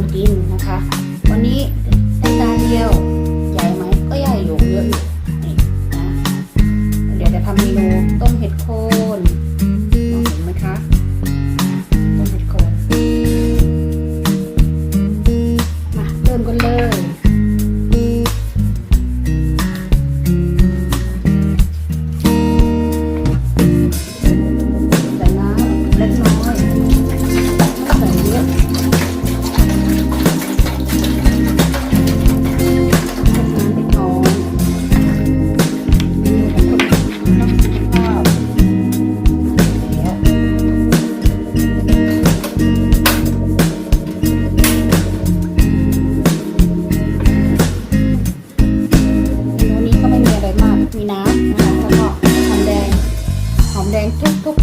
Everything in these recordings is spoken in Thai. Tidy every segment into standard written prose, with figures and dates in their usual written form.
นกินนะคะวันนี้ในจานเดียวใหญ่ไหมก็ใหญ่อยู่เยอะอยู่นี่นะเดี๋ยวจะทำเมนูต้มเห็ดโคนมองเห็นไหมคะต้มเห็ดโคนมาเริ่มกันเลย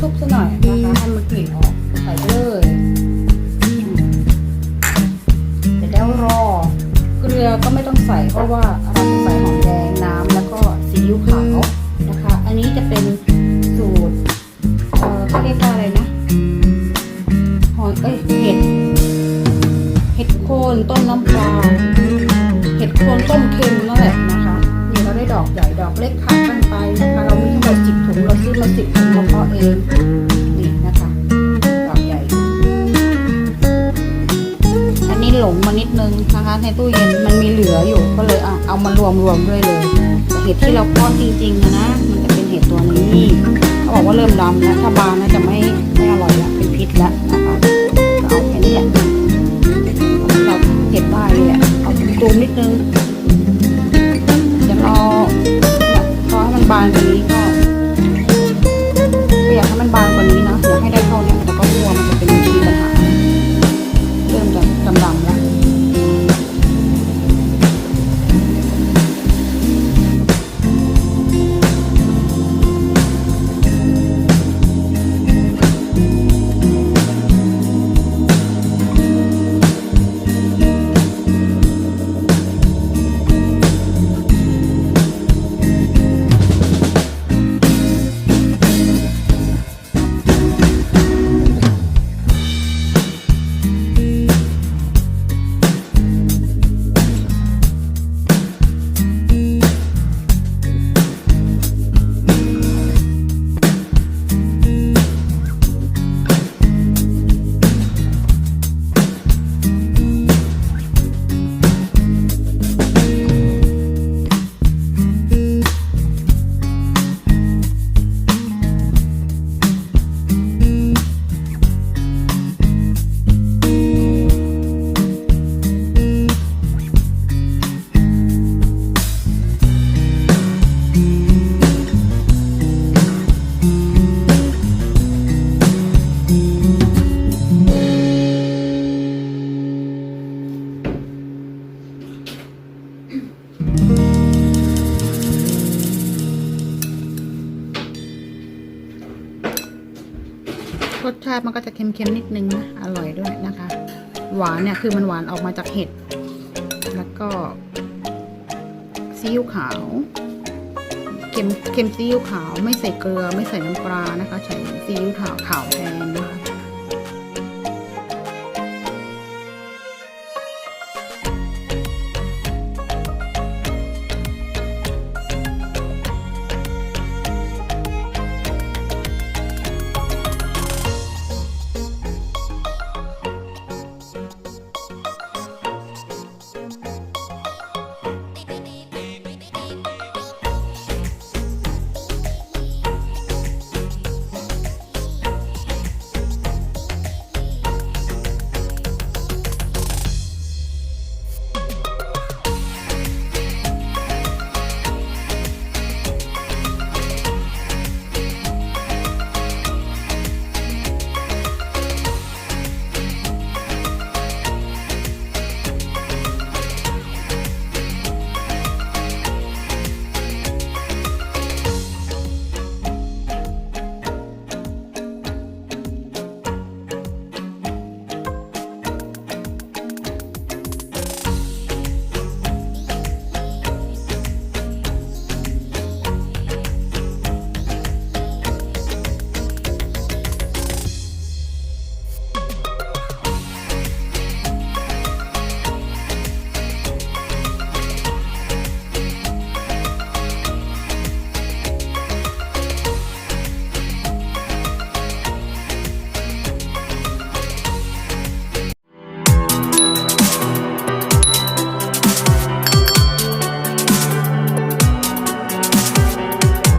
ทุบๆซะหน่อยนะคะให้มันกลิ่นออกใส่เลยเสร็จแล้วรอเกลือก็ไม่ต้องใส่เพราะว่าเราจะใส่หอมแดงน้ำแล้วก็ซีอิ๊วขาวนะคะอันนี้จะเป็นสูตรเขาเรียกว่าอะไรนะเห็ดโคนต้มน้ำปลาเห็ดโคนต้มเค็มนั่นแหละนะคะนี่เราได้ดอกใหญ่ดอกเล็กขาดกันไปนะคะเรามีทั้งหมด10 ถุงเราซื้อมา10 ถุงมาเพาะเองนี่นะคะดอกใหญ่อันนี้หลงมานิดนึงนะคะในตู้เย็นมันมีเหลืออยู่ก็เลยเอามารวมด้วยเลยแต่เห็ดที่เราเพาะจริงๆนะมันจะเป็นเห็ดตัวนี้เขาบอกว่าเริ่มดำแล้วถ้าบานน่าจะไม่อร่อยละเป็นพิษแล้วนะคะเอาแค่นี้แหละเราเห็ดได้เลยเอากลุ่มนิดนึงจะรอให้มันบานกว่านี้ก็อยากให้มันบานกว่านี้นะอยากให้ได้เท่านี้แต่ก็กลัวมันจะเป็นมีปัญหาเริ่มจะดำๆแล้วรสชาติมันก็จะเค็มๆนิดนึงนะอร่อยด้วยนะคะหวานเนี่ยคือมันหวานออกมาจากเห็ดแล้วก็ซีอิ๊วขาวเค็มซีอิ๊วขาวไม่ใส่เกลือไม่ใส่น้ำปลานะคะใช้ซีอิ๊วขาวแทนนะคะ